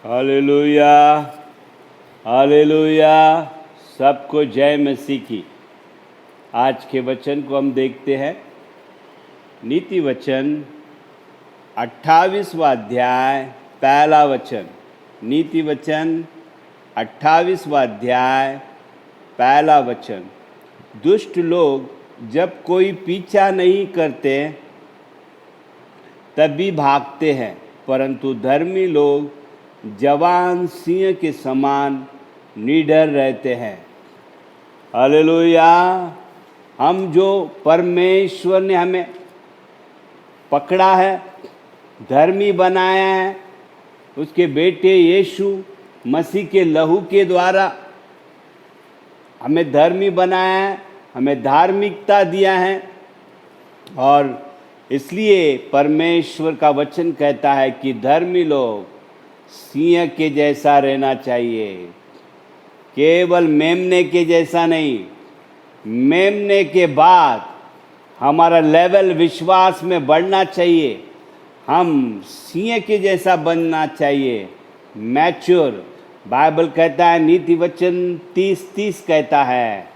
Hallelujah, hallelujah. सबको जय मसीह की। आज के वचन को हम देखते हैं। नीति वचन 28वां अध्याय पहला वचन। नीति वचन 28वां अध्याय पहला वचन। दुष्ट लोग जब कोई पीछा नहीं करते तब भी भागते हैं, परंतु धर्मी लोग जवान सिंह के समान निडर रहते हैं। हालेलुया। हम जो परमेश्वर ने हमें पकड़ा है, धर्मी बनाया है, उसके बेटे यीशु मसीह के लहू के द्वारा हमें धर्मी बनाया है, हमें धार्मिकता दिया है। और इसलिए परमेश्वर का वचन कहता है कि धर्मी लोग सिंह के जैसा रहना चाहिए। केवल मेमने के जैसा नहीं, मेमने के बाद हमारा लेवल विश्वास में बढ़ना चाहिए। हम सिंह के जैसा बनना चाहिए, मैच्योर। बाइबल कहता है, नीति वचन 30:30 कहता है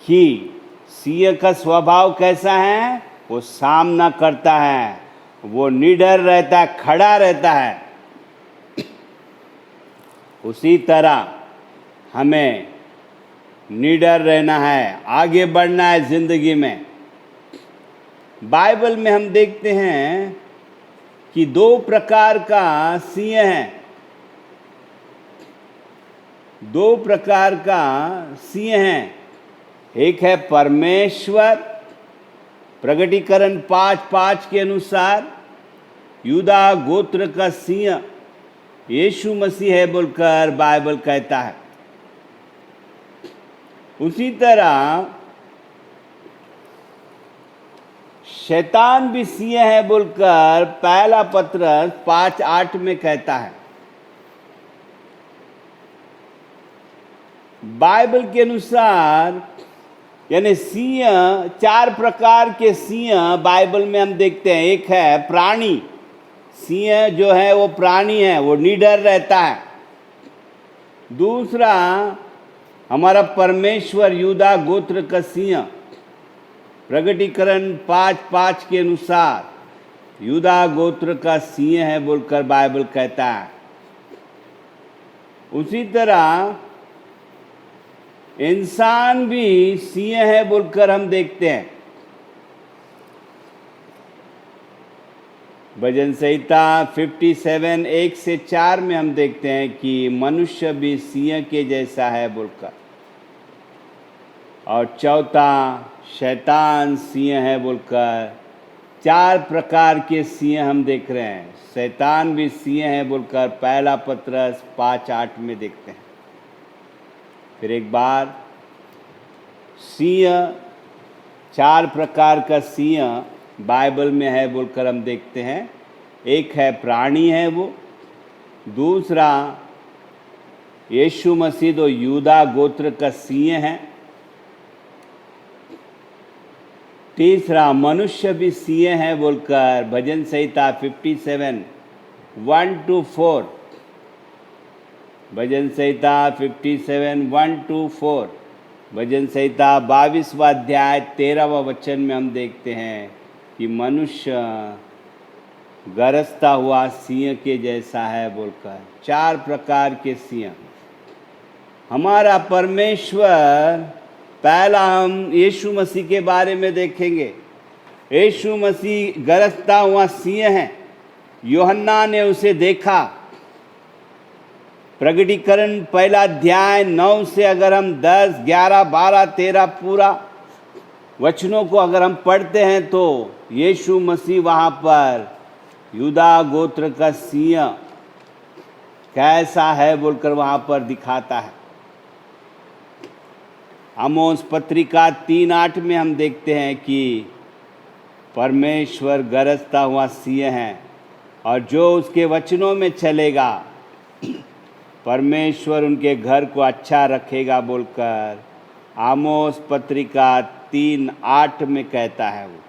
कि सिंह का स्वभाव कैसा है? वो सामना करता है, वो निडर रहता है, खड़ा रहता है। उसी तरह हमें निडर रहना है, आगे बढ़ना है जिंदगी में। बाइबल में हम देखते हैं कि 2 प्रकार का सिंह है। 2 प्रकार का सिंह है। एक है परमेश्वर, प्रकटीकरण 5:5 के अनुसार यूदा गोत्र का सिंह यीशु मसीह है बोलकर बाइबल कहता है। उसी तरह शैतान भी सिंह है बोलकर पहला पत्रस 5:8 में कहता है। बाइबल के अनुसार यानी सिंह, 4 प्रकार के सिंह बाइबल में हम देखते हैं। एक है प्राणी। सिंह जो है वो प्राणी है, वो निडर रहता है। दूसरा हमारा परमेश्वर यूदा गोत्र का सिंह, प्रकटीकरण 5:5 के अनुसार यूदा गोत्र का सिंह है बोलकर बाइबल कहता है। उसी तरह इंसान भी सिंह है बोलकर हम देखते हैं। भजन संहिता 57 1 से 4 में हम देखते हैं कि मनुष्य भी सिंह के जैसा है बोलकर। और चौथा शैतान सिंह है बोलकर। 4 प्रकार के सिंह हम देख रहे हैं। शैतान भी सिंह है बोलकर पहला पत्रस 5:8 में देखते हैं। फिर एक बार सिंह, 4 प्रकार का सिंह बाइबल में है बोलकर हम देखते हैं। एक है प्राणी है वो, दूसरा यीशु मसीह तो यूदा गोत्र का सिंह है, तीसरा मनुष्य भी सिंह है बोलकर भजन संहिता 57 1-4, भजन संहिता 57 1-4, भजन संहिता 22वां अध्याय 13वां वचन में हम देखते हैं कि मनुष्य गरजता हुआ सिंह के जैसा है बोलकर। 4 प्रकार के सिंह। हमारा परमेश्वर, पहला हम यीशु मसीह के बारे में देखेंगे। यीशु मसीह गरजता हुआ सिंह है। यूहन्ना ने उसे देखा। प्रकटीकरण पहला अध्याय 9 से अगर हम 10, 11, 12, 13 पूरा वचनों को अगर हम पढ़ते हैं तो यीशु मसीह वहाँ पर यूदा गोत्र का सिंह कैसा है बोलकर वहाँ पर दिखाता है। आमोस पत्रिका 3:8 में हम देखते हैं कि परमेश्वर गरजता हुआ सिंह है और जो उसके वचनों में चलेगा परमेश्वर उनके घर को अच्छा रखेगा बोलकर आमोस पत्रिका 3:8 में कहता है। वो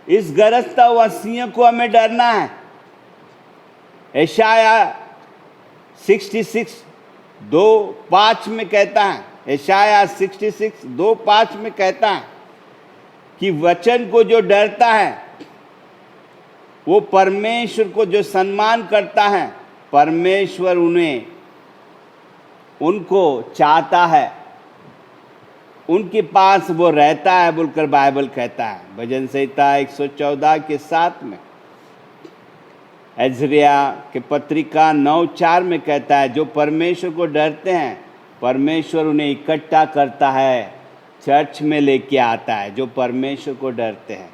इस गरजता हुआ सिंह को हमें डरना है। यशाया 66 2:5 में कहता है, यशायाह 66 2:5 में कहता है कि वचन को जो डरता है, वो परमेश्वर को जो सम्मान करता है, परमेश्वर उनको चाहता है, उनके पास वो रहता है बोलकर बाइबल कहता है। भजन संहिता 114 के 7 में, एजरिया के पत्रिका 9:4 में कहता है, जो परमेश्वर को डरते हैं परमेश्वर उन्हें इकट्ठा करता है, चर्च में लेके आता है। जो परमेश्वर को डरते हैं,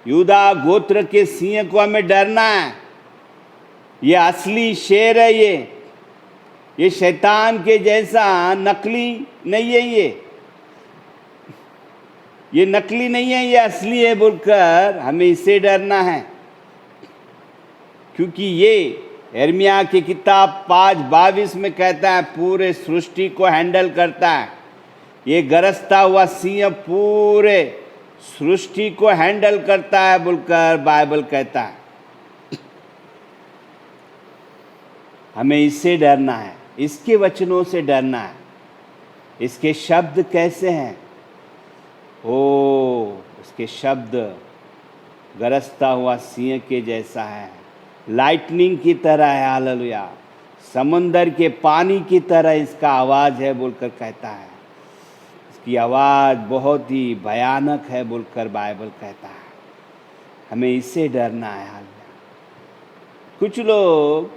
यूदा गोत्र के सिंह को हमें डरना है। ये असली शेर है, ये शैतान के जैसा नकली नहीं है, ये नकली नहीं है, ये असली है बोलकर हमें इससे डरना है। क्योंकि ये यिर्मयाह की किताब 5:22 में कहता है, पूरे सृष्टि को हैंडल करता है। ये गरजता हुआ सिंह पूरे सृष्टि को हैंडल करता है बोलकर बाइबल कहता है। हमें इससे डरना है, इसके वचनों से डरना है। इसके शब्द कैसे हैं? इसके शब्द गरजता हुआ सिंह के जैसा है, लाइटनिंग की तरह है। हालेलुया। समंदर के पानी की तरह इसका आवाज़ है बोलकर कहता है। इसकी आवाज़ बहुत ही भयानक है बोलकर बाइबल कहता है। हमें इससे डरना है। हालेलुया। कुछ लोग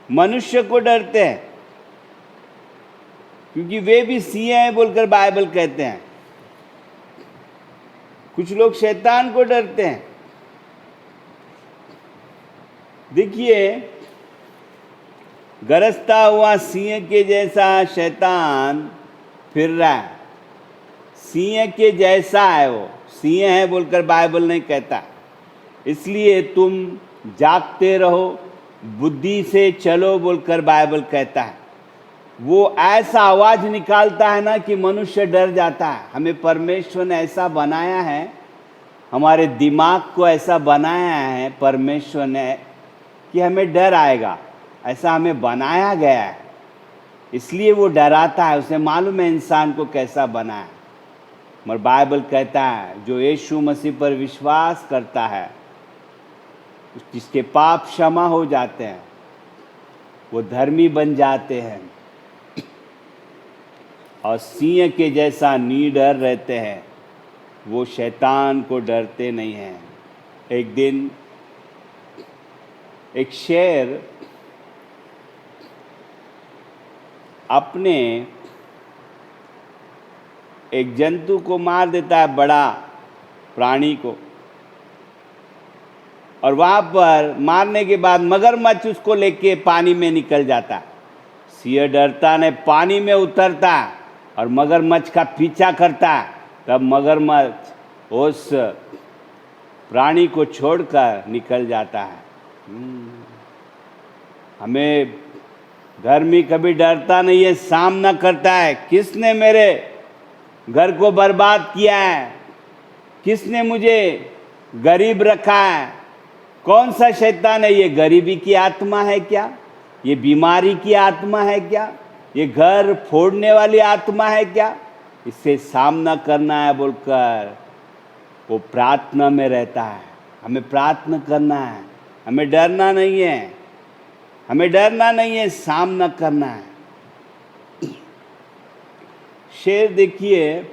मनुष्य को डरते हैं क्योंकि वे भी सिंह हैं बोलकर बाइबल कहते हैं। कुछ लोग शैतान को डरते हैं। देखिए, गरजता हुआ सिंह के जैसा शैतान फिर रहा है। सिंह के जैसा है, वो सिंह है बोलकर बाइबल नहीं कहता। इसलिए तुम जागते रहो, बुद्धि से चलो बोलकर बाइबल कहता है। वो ऐसा आवाज निकालता है ना कि मनुष्य डर जाता है। हमें परमेश्वर ने ऐसा बनाया है, हमारे दिमाग को ऐसा बनाया है परमेश्वर ने कि हमें डर आएगा, ऐसा हमें बनाया गया है। इसलिए वो डराता है। उसे मालूम है इंसान को कैसा बना है। मगर बाइबल कहता है, जो यीशु मसीह पर विश्वास करता है, जिसके पाप क्षमा हो जाते हैं, वो धर्मी बन जाते हैं और सिंह के जैसा निडर रहते हैं। वो शैतान को डरते नहीं हैं। एक दिन एक शेर अपने एक जंतु को मार देता है, बड़ा प्राणी को, और वहाँ पर मारने के बाद मगरमच्छ उसको लेके पानी में निकल जाता। सिंह डरता नहीं, पानी में उतरता और मगरमच्छ का पीछा करता। तब मगरमच्छ उस प्राणी को छोड़कर निकल जाता है। हमें धर्मी कभी डरता नहीं है, सामना करता है। किसने मेरे घर को बर्बाद किया है? किसने मुझे गरीब रखा है? कौन सा शैतान है? ये गरीबी की आत्मा है क्या? ये बीमारी की आत्मा है क्या? ये घर फोड़ने वाली आत्मा है क्या? इससे सामना करना है बोलकर वो प्रार्थना में रहता है। हमें प्रार्थना करना है, हमें डरना नहीं है, हमें डरना नहीं है, सामना करना है। शेर देखिए,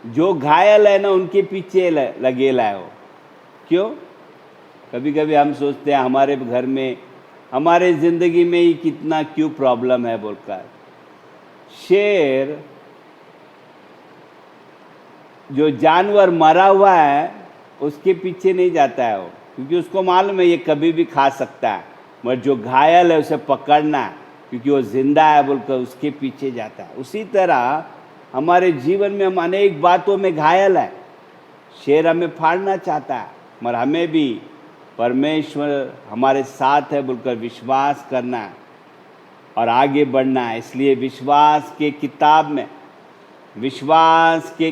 जो घायल है ना उनके पीछे लगेला है वो। क्यों? कभी कभी हम सोचते हैं हमारे घर में, हमारे ज़िंदगी में ही कितना क्यों प्रॉब्लम है बोलकर। शेर, जो जानवर मरा हुआ है उसके पीछे नहीं जाता है वो, क्योंकि उसको मालूम है ये कभी भी खा सकता है। मगर जो घायल है उसे पकड़ना है, क्योंकि वो जिंदा है बोलकर उसके पीछे जाता है। उसी तरह हमारे जीवन में हम अनेक बातों में घायल है। शेर हमें फाड़ना चाहता है, मगर हमें भी परमेश्वर हमारे साथ है बोलकर विश्वास करना है और आगे बढ़ना है। इसलिए विश्वास के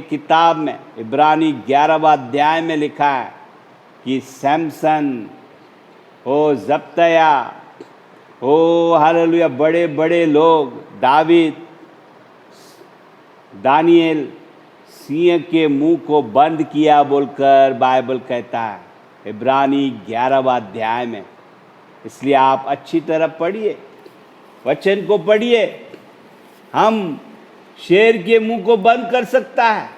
किताब में इब्रानी 11वां अध्याय में लिखा है कि सैमसन, जब्तया ओ हालेलुया, बड़े बड़े लोग, दावीद, दानिएल, सिंह के मुंह को बंद किया बोलकर बाइबल कहता है इब्रानी 11वां अध्याय में। इसलिए आप अच्छी तरह पढ़िए, वचन को पढ़िए। हम शेर के मुंह को बंद कर सकता है,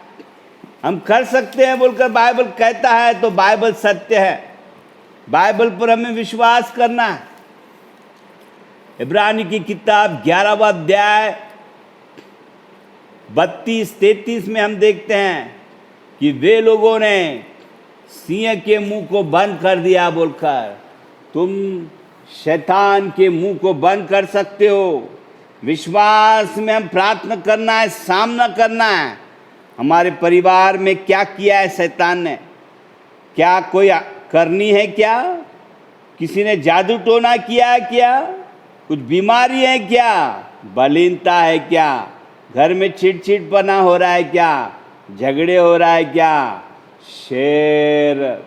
हम कर सकते हैं बोलकर बाइबल कहता है, तो बाइबल सत्य है। बाइबल पर हमें विश्वास करना है। इब्रानी की किताब 11वां अध्याय 32-33 में हम देखते हैं कि वे लोगों ने सिंह के मुंह को बंद कर दिया बोलकर। तुम शैतान के मुंह को बंद कर सकते हो। विश्वास में हम प्रार्थना करना है, सामना करना है। हमारे परिवार में क्या किया है शैतान ने? क्या कोई करनी है? क्या किसी ने जादू टोना किया है? क्या कुछ बीमारी है? क्या बलीनता है? क्या घर में चिड़चिड़पना हो रहा है? क्या झगड़े हो रहा है? क्या शेर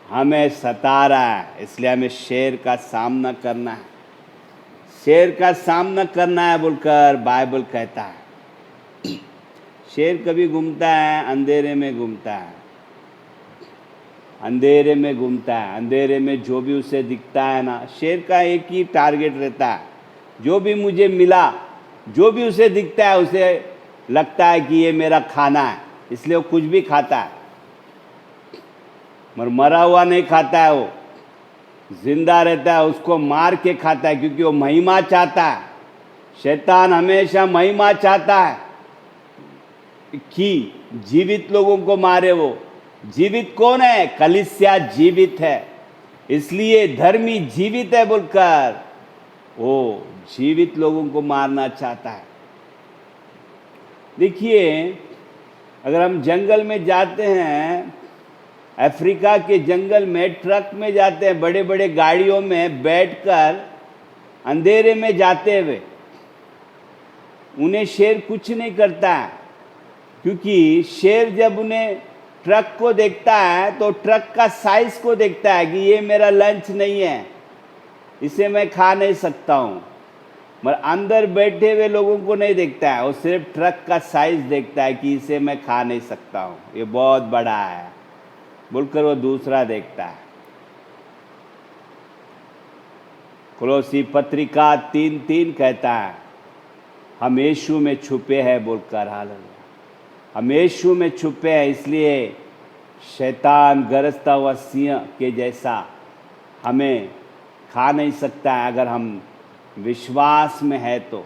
हमें सता रहा है? इसलिए हमें शेर का सामना करना है, शेर का सामना करना है बोलकर बाइबल कहता है। शेर कभी घूमता है अंधेरे में, घूमता है अंधेरे में, घूमता है अंधेरे में। जो भी उसे दिखता है ना, शेर का एक ही टारगेट रहता है, जो भी मुझे मिला, जो भी उसे दिखता है, उसे लगता है कि ये मेरा खाना है, इसलिए वो कुछ भी खाता है। मगर मरा हुआ नहीं खाता है, वो जिंदा रहता है, उसको मार के खाता है, क्योंकि वो महिमा चाहता है। शैतान हमेशा महिमा चाहता है कि जीवित लोगों को मारे। वो जीवित कौन है? कलीसिया जीवित है, इसलिए धर्मी जीवित है बोलकर वो जीवित लोगों को मारना चाहता है। देखिए, अगर हम जंगल में जाते हैं, अफ्रीका के जंगल में ट्रक में जाते हैं, बड़े बड़े गाड़ियों में बैठकर अंधेरे में जाते हुए, उन्हें शेर कुछ नहीं करता है, क्योंकि शेर जब उन्हें ट्रक को देखता है तो ट्रक का साइज को देखता है कि ये मेरा लंच नहीं है, इसे मैं खा नहीं सकता हूँ। मगर अंदर बैठे हुए लोगों को नहीं देखता है, वो सिर्फ ट्रक का साइज देखता है कि इसे मैं खा नहीं सकता हूँ, ये बहुत बड़ा है बोलकर वो दूसरा देखता है। कोलोसी पत्रिका 3:3 कहता है हम यीशु में छुपे हैं बोलकर। हालेलुया, हम यीशु में छुपे हैं, इसलिए शैतान गरजता हुआ सिंह के जैसा हमें खा नहीं सकता है, अगर हम विश्वास में है तो,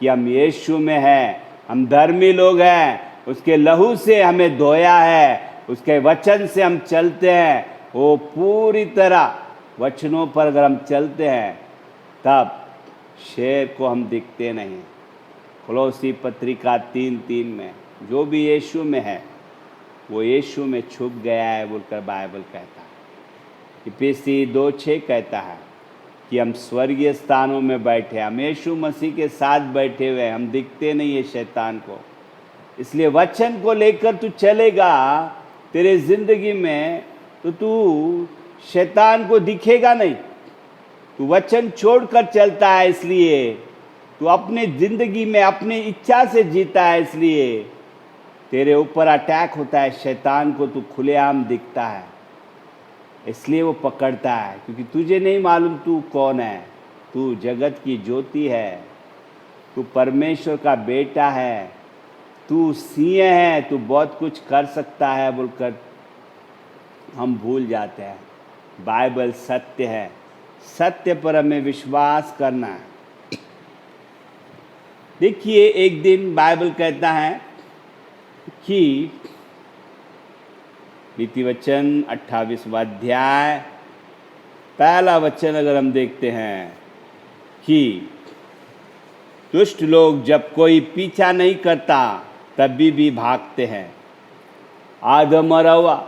कि हम यीशु में हैं, हम धर्मी लोग हैं, उसके लहू से हमें धोया है, उसके वचन से हम चलते हैं। वो पूरी तरह वचनों पर अगर हम चलते हैं, तब शेर को हम दिखते नहीं। कोलोसी पत्रिका 3:3 में जो भी यीशु में है वो यीशु में छुप गया है बोलकर बाइबल कहता है। इफिसी 2:6 कहता है कि हम स्वर्गीय स्थानों में बैठे, हम यीशु मसीह के साथ बैठे हुए, हम दिखते नहीं है शैतान को। इसलिए वचन को लेकर तू चलेगा तेरे जिंदगी में, तो तू शैतान को दिखेगा नहीं। तू वचन छोड़कर चलता है, इसलिए तू अपनी जिंदगी में अपनी इच्छा से जीता है, इसलिए तेरे ऊपर अटैक होता है। शैतान को तू खुलेआम दिखता है, इसलिए वो पकड़ता है, क्योंकि तुझे नहीं मालूम तू कौन है। तू जगत की ज्योति है, तू परमेश्वर का बेटा है, तू सिंह है, तू बहुत कुछ कर सकता है बोलकर हम भूल जाते हैं। बाइबल सत्य है, सत्य पर हमें विश्वास करना है। देखिए, एक दिन बाइबल कहता है कि नीति वचन 28वां अध्याय पहला वचन अगर हम देखते हैं कि दुष्ट लोग जब कोई पीछा नहीं करता तभी भी भागते हैं। आदम और हव्वा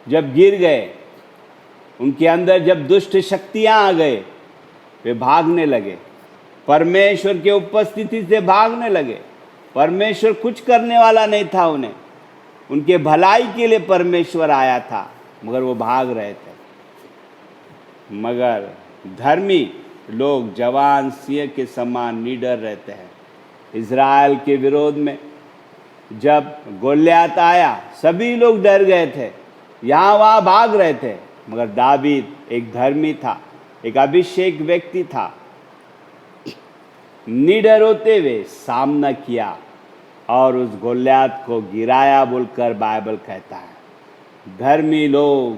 जब गिर गए, उनके अंदर जब दुष्ट शक्तियां आ गए, वे भागने लगे, परमेश्वर के उपस्थिति से भागने लगे। परमेश्वर कुछ करने वाला नहीं था उन्हें, उनके भलाई के लिए परमेश्वर आया था, मगर वो भाग रहे थे। मगर धर्मी लोग जवान सिंह के समान निडर रहते हैं। इज़राइल के विरोध में जब गोलियत आया, सभी लोग डर गए थे, यहाँ वहाँ भाग रहे थे, मगर दावीद एक धर्मी था, एक अभिषेक व्यक्ति था। निडर होते हुए सामना किया और उस गोलियत को गिराया बोलकर बाइबल कहता है। धर्मी लोग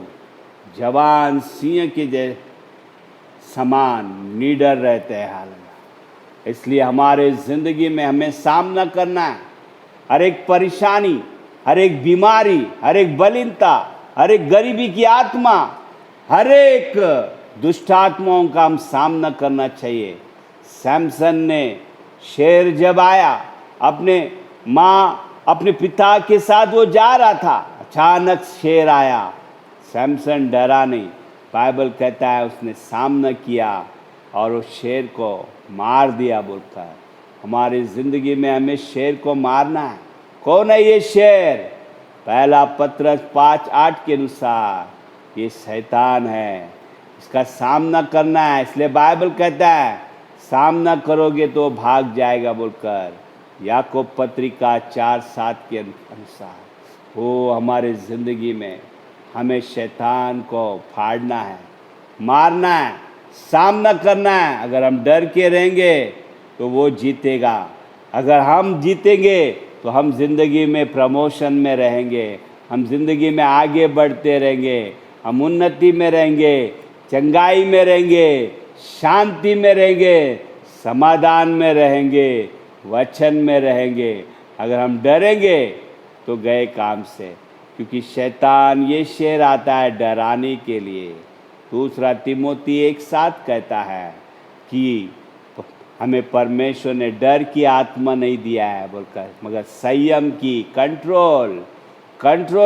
जवान सिंह के समान निडर रहते हैं। हालेलुया। इसलिए हमारे ज़िंदगी में हमें सामना करना है। हर एक परेशानी, हर एक बीमारी, हर एक बलिनता, हर एक गरीबी की आत्मा, हर एक दुष्ट आत्माओं का हम सामना करना चाहिए। सैमसन ने, शेर जब आया, अपने पिता के साथ वो जा रहा था, अचानक शेर आया, सैमसन डरा नहीं। बाइबल कहता है उसने सामना किया और उस शेर को मार दिया बोलकर। हमारी ज़िंदगी में हमें शेर को मारना है। कौन है ये शेर? पहला पत्रस 5:8 के अनुसार ये शैतान है। इसका सामना करना है। इसलिए बाइबल कहता है सामना करोगे तो भाग जाएगा बोलकर। याकूब पत्रिका 4:7 के अनुसार वो हमारे ज़िंदगी में हमें शैतान को फाड़ना है, मारना है, सामना करना है। अगर हम डर के रहेंगे तो वो जीतेगा। अगर हम जीतेंगे तो हम ज़िंदगी में प्रमोशन में रहेंगे, हम ज़िंदगी में आगे बढ़ते रहेंगे, हम उन्नति में रहेंगे, चंगाई में रहेंगे, शांति में रहेंगे, समाधान में रहेंगे, वचन में रहेंगे। अगर हम डरेंगे तो गए काम से, क्योंकि शैतान ये शेर आता है डराने के लिए। दूसरा तिमोथी 1:7 कहता है कि हमें परमेश्वर ने डर की आत्मा नहीं दिया है बोलकर, मगर संयम की, कंट्रोल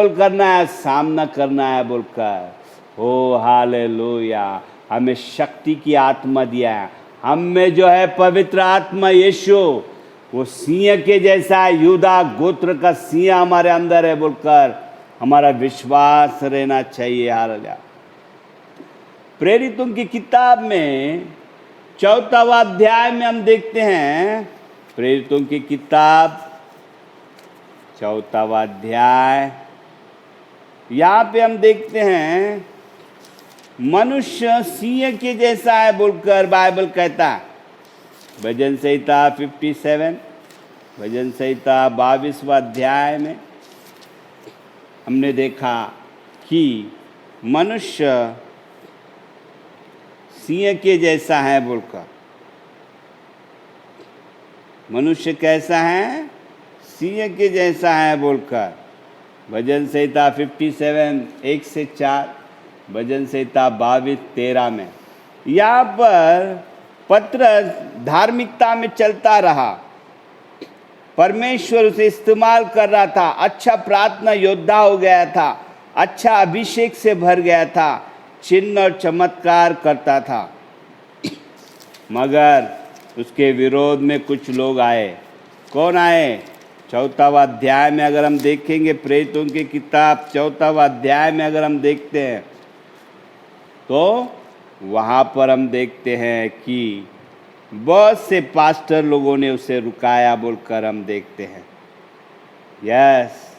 करना है, सामना करना है बोलकर। ओ हालेलुया। हमें शक्ति की आत्मा दिया है। हम में जो है पवित्र आत्मा यीशु, वो सिंह के जैसा है, यूदा गोत्र का सिंह हमारे अंदर है बोलकर हमारा विश्वास रहना चाहिए। हालेलुया। प्रेरितों की किताब में 4वां अध्याय में हम देखते हैं, प्रेरितों की किताब 4वां अध्याय, यहाँ पे हम देखते हैं मनुष्य सिंह के जैसा है बोलकर बाइबल कहता है। भजन संहिता 57, भजन संहिता 22वां अध्याय में हमने देखा कि मनुष्य सिंह के जैसा है बोलकर। मनुष्य कैसा है? सिंह के जैसा है बोलकर। भजन संहिता 57 1 से 4, भजन संहिता 22:13 में। यहाँ पर पत्रस धार्मिकता में चलता रहा, परमेश्वर उसे इस्तेमाल कर रहा था, अच्छा प्रार्थना योद्धा हो गया था, अच्छा अभिषेक से भर गया था, चिन्ह और चमत्कार करता था। मगर उसके विरोध में कुछ लोग आए। कौन आए? 4वां अध्याय में अगर हम देखेंगे, प्रेरितों की किताब 4वां अध्याय में अगर हम देखते हैं तो वहाँ पर हम देखते हैं कि बहुत से पास्टर लोगों ने उसे रुकाया बोलकर हम देखते हैं। यस,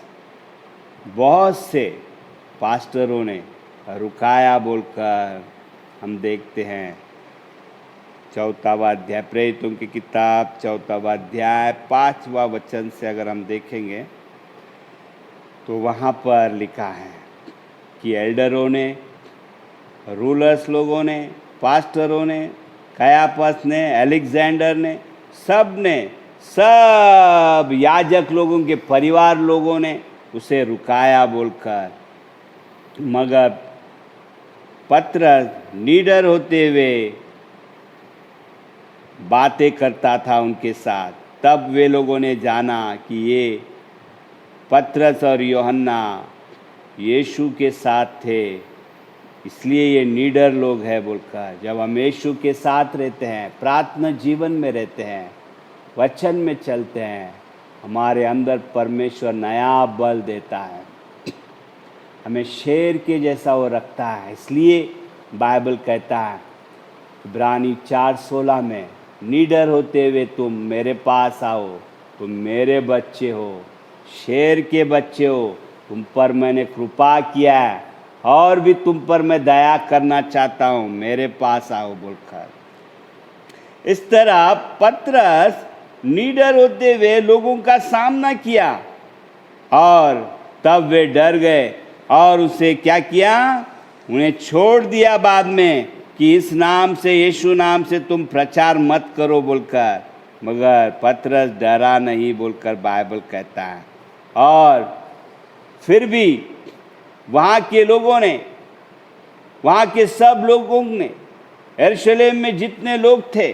बहुत से पास्टरों ने रुकाया बोलकर हम देखते हैं। 4वां अध्याय, प्रेरितों की किताब 4वां अध्याय 5वां वचन से अगर हम देखेंगे तो वहाँ पर लिखा है कि एल्डरों ने, रूलर्स लोगों ने, पास्टरों ने, कयाफस ने, अलेक्जेंडर ने, सब याजक लोगों के परिवार लोगों ने उसे रुकाया बोलकर। मगर पत्रस निडर होते हुए बातें करता था उनके साथ। तब वे लोगों ने जाना कि ये पत्रस और यूहन्ना यीशु के साथ थे, इसलिए ये निडर लोग हैं बोलकर। जब हम यीशु के साथ रहते हैं, प्रार्थना जीवन में रहते हैं, वचन में चलते हैं, हमारे अंदर परमेश्वर नया बल देता है, हमें शेर के जैसा वो रखता है। इसलिए बाइबल कहता है इब्रानी 4:16 में, निडर होते हुए तुम मेरे पास आओ, तुम मेरे बच्चे हो, शेर के बच्चे हो, तुम पर मैंने कृपा किया है और भी तुम पर मैं दया करना चाहता हूँ, मेरे पास आओ बोलकर। इस तरह पतरस निडर होते हुए लोगों का सामना किया और तब वे डर गए और उसे क्या किया, उन्हें छोड़ दिया बाद में कि इस नाम से, यीशु नाम से तुम प्रचार मत करो बोलकर। मगर पतरस डरा नहीं बोलकर बाइबल कहता है। और फिर भी वहाँ के लोगों ने, वहाँ के सब लोगों ने, यरूशलेम में जितने लोग थे,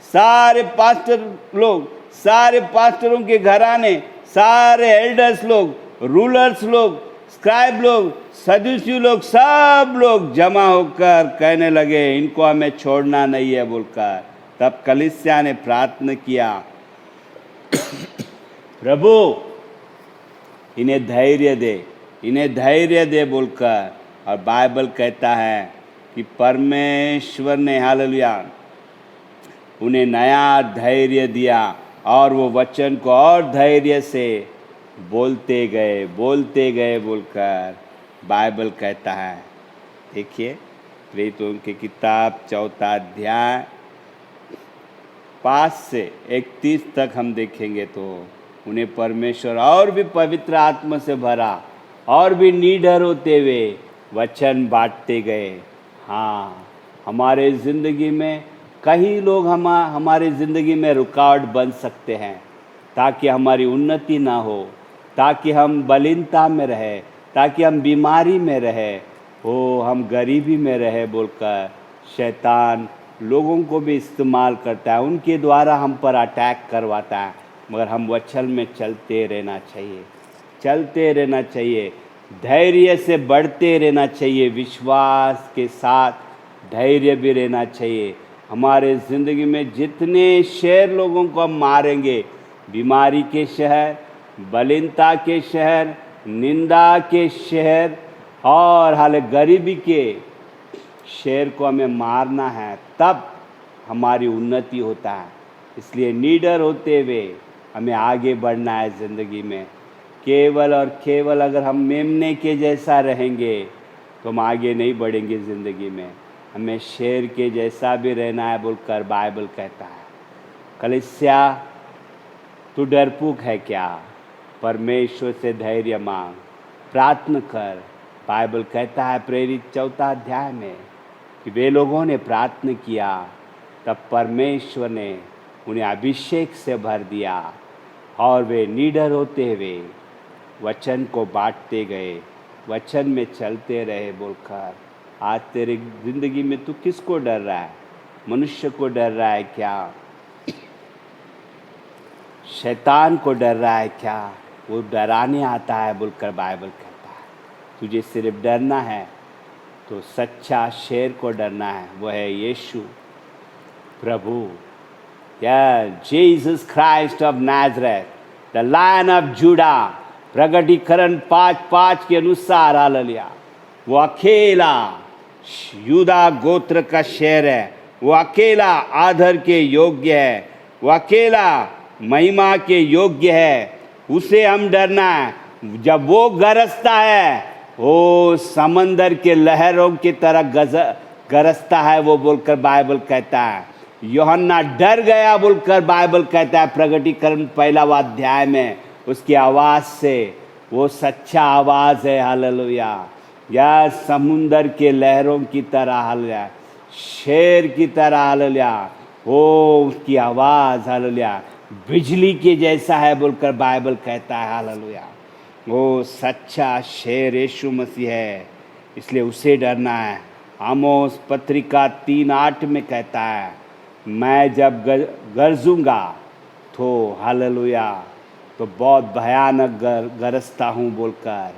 सारे पास्टर लोग, सारे पास्टरों के घराने, सारे एल्डर्स लोग, रूलर्स लोग, स्क्राइब लोग, सदूसी लोग, सब लोग जमा होकर कहने लगे इनको हमें छोड़ना नहीं है बोलकर। तब कलीसिया ने प्रार्थना किया, प्रभु इन्हें धैर्य दे, इन्हें धैर्य दे बोलकर। और बाइबल कहता है कि परमेश्वर ने, हालेलुया, उन्हें नया धैर्य दिया और वो वचन को और धैर्य से बोलते गए बोलकर बाइबल कहता है। देखिए प्रेरितों की किताब 4 अध्याय 5 से 31 तक हम देखेंगे तो उन्हें परमेश्वर और भी पवित्र आत्मा से भरा और भी निडर होते हुए वचन बांटते गए। हाँ, हमारे ज़िंदगी में कई लोग हमारे ज़िंदगी में रुकावट बन सकते हैं ताकि हमारी उन्नति ना हो, ताकि हम बलीनता में रहे, ताकि हम बीमारी में रहे, हम गरीबी में रहे बोलकर शैतान लोगों को भी इस्तेमाल करता है, उनके द्वारा हम पर अटैक करवाता है। मगर हम वचन में चलते रहना चाहिए, चलते रहना चाहिए, धैर्य से बढ़ते रहना चाहिए, विश्वास के साथ धैर्य भी रहना चाहिए। हमारे ज़िंदगी में जितने शहर लोगों को हम मारेंगे, बीमारी के शहर, बलीनता के शहर, निंदा के शहर और हाल गरीबी के शहर को हमें मारना है, तब हमारी उन्नति होता है। इसलिए निडर होते हुए हमें आगे बढ़ना है ज़िंदगी में। केवल और केवल अगर हम मेमने के जैसा रहेंगे तो हम आगे नहीं बढ़ेंगे ज़िंदगी में, हमें शेर के जैसा भी रहना है बोलकर बाइबल कहता है। कलीसिया, तू डरपोक है क्या? परमेश्वर से धैर्य मांग, प्रार्थना कर। बाइबल कहता है प्रेरित 4 अध्याय में कि वे लोगों ने प्रार्थना किया, तब परमेश्वर ने उन्हें अभिषेक से भर दिया और वे निडर होते हुए वचन को बांटते गए, वचन में चलते रहे बोलकर। आज तेरे ज़िंदगी में तू किसको डर रहा है? मनुष्य को डर रहा है क्या? शैतान को डर रहा है क्या? वो डराने आता है बोलकर बाइबल कहता है। तुझे सिर्फ डरना है तो सच्चा शेर को डरना है, वो है यीशु प्रभु, या Jesus Christ of Nazareth, the lion of Judah. प्रकटीकरण 5:5 के अनुसार, हालेलुया, वो अकेला यूदा गोत्र का शेर है, वो अकेला आदर के योग्य है, वो अकेला महिमा के योग्य है, उसे हम डरना है। जब वो गरजता है, वो समंदर के लहरों की तरह गरजता है वो बोलकर बाइबल कहता है। यूहन्ना डर गया बोलकर बाइबल कहता है प्रकटीकरण 1 अध्याय में, उसकी आवाज़ से। वो सच्चा आवाज़ है, हालेलुया, या समुंदर के लहरों की तरह, हालेलुया, शेर की तरह, हालेलुया, वो उसकी आवाज़, हालेलुया, बिजली के जैसा है बोलकर बाइबल कहता है, हालेलुया। वो सच्चा शेर यीशु मसीह है, इसलिए उसे डरना है। आमोस पत्रिका 3:8 में कहता है, मैं जब गरजूंगा तो, हालेलुया, तो बहुत भयानक गरजता हूँ बोलकर।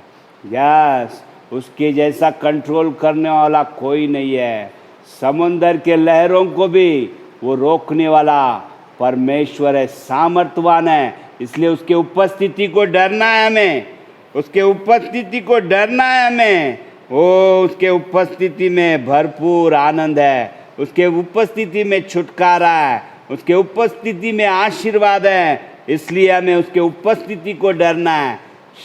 यस, उसके जैसा कंट्रोल करने वाला कोई नहीं है। समुंदर के लहरों को भी वो रोकने वाला परमेश्वर है, सामर्थ्यवान है। इसलिए उसके उपस्थिति को डरना है हमें, उसके उपस्थिति को डरना है हमें। वो उसके उपस्थिति में भरपूर आनंद है, उसके उपस्थिति में छुटकारा है, उसके उपस्थिति में आशीर्वाद है। इसलिए हमें उसके उपस्थिति को डरना है,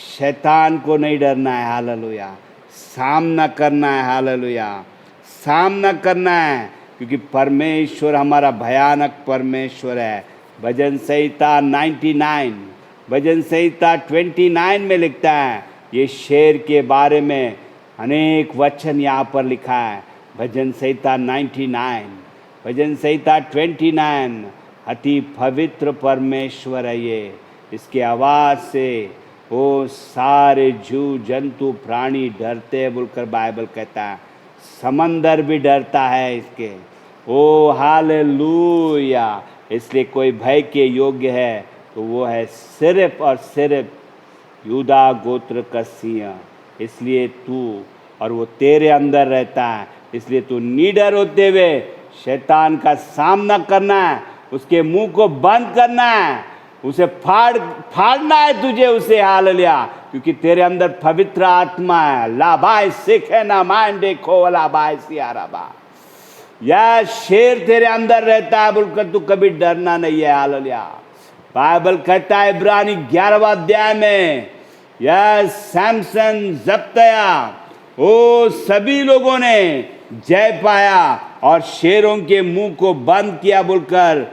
शैतान को नहीं डरना है। हालेलुया। सामना करना है। हालेलुया। सामना करना है, क्योंकि परमेश्वर हमारा भयानक परमेश्वर है। भजन संहिता 99, भजन संहिता 29 में लिखता है, ये शेर के बारे में अनेक वचन यहाँ पर लिखा है। भजन संहिता 99, भजन संहिता 29, अति पवित्र परमेश्वर है ये। इसके आवाज़ से वो सारे जीव जंतु प्राणी डरते हैं बोलकर बाइबल कहता है। समंदर भी डरता है इसके। ओ हालेलुया। इसलिए कोई भय के योग्य है तो वो है सिर्फ और सिर्फ यूदा गोत्र का सिंह। इसलिए तू, और वो तेरे अंदर रहता है, इसलिए तू निडर होते हुए शैतान का सामना करना है, उसके मुंह को बंद करना है, उसे फाड़ना है तुझे उसे। हालेलुया। क्योंकि तेरे अंदर पवित्र आत्मा है। लाभाय सीखे ना मान देखो लाभाय सियाराबा। यह शेर तेरे अंदर रहता है बोलकर तू कभी डरना नहीं है। हालेलुया। बाइबल कहता है इब्रानी 11वां अध्याय में, यह सैमसन, जब्तया, वो सभी लोगों ने जय पाया और शेरों के मुंह को बंद किया बोलकर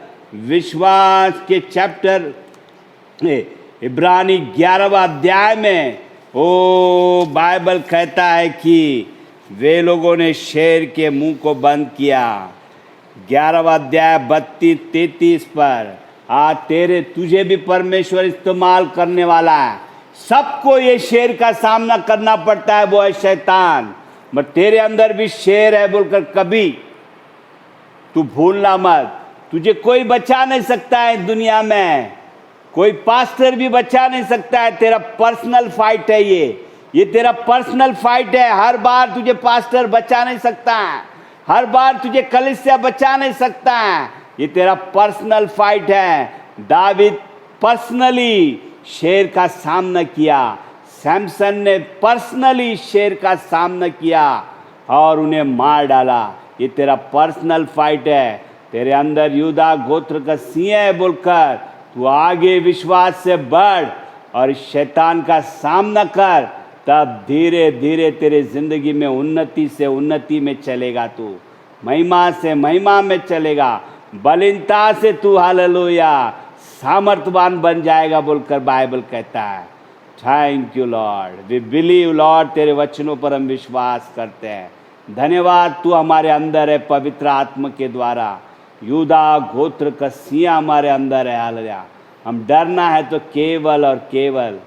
विश्वास के चैप्टर इब्रानी 11वां अध्याय में वो बाइबल कहता है कि वे लोगों ने शेर के मुंह को बंद किया। 11वां अध्याय 32-33 पर आज तुझे भी परमेश्वर इस्तेमाल करने वाला है। सबको ये शेर का सामना करना पड़ता है, वो है शैतान। मगर तेरे अंदर भी शेर है बोलकर कभी तू भूलना मत। तुझे कोई बचा नहीं सकता है दुनिया में, कोई पास्टर भी बचा नहीं सकता है। तेरा पर्सनल फाइट है ये तेरा पर्सनल फाइट है। हर बार तुझे पास्टर बचा नहीं सकता है, हर बार तुझे कलीसिया बचा नहीं सकता है। ये तेरा पर्सनल फाइट है। दावीद पर्सनली शेर का सामना किया, सैमसन ने पर्सनली शेर का सामना किया और उन्हें मार डाला। ये तेरा पर्सनल फाइट है। तेरे अंदर यूदा गोत्र का सिंह है बोलकर तू आगे विश्वास से बढ़ और शैतान का सामना कर। तब धीरे धीरे तेरे जिंदगी में उन्नति से उन्नति में चलेगा, तू महिमा से महिमा में चलेगा, बलिनता से तू हालेलुया सामर्थवान बन जाएगा बोलकर बाइबल कहता है। Thank you lord, we believe lord. तेरे वचनों पर हम विश्वास करते हैं। धन्यवाद, तू हमारे अंदर है पवित्र आत्मा के द्वारा। यूदा गोत्र का सिंह हमारे अंदर है। हालेलुया। हम डरना है तो केवल और केवल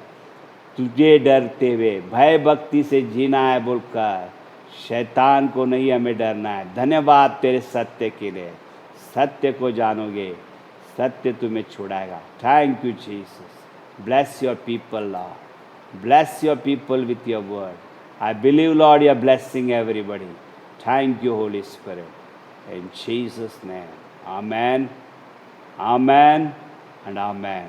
तुझे डरते हुए भय भक्ति से जीना है बोलकर, शैतान को नहीं हमें डरना है। धन्यवाद तेरे सत्य के लिए। सत्य को जानोगे, सत्य तुम्हें छुड़ाएगा। Thank you Jesus. Bless your people Lord, bless your people with your word. I believe Lord you are blessing everybody. Thank you Holy Spirit. In Jesus name, amen, amen and amen.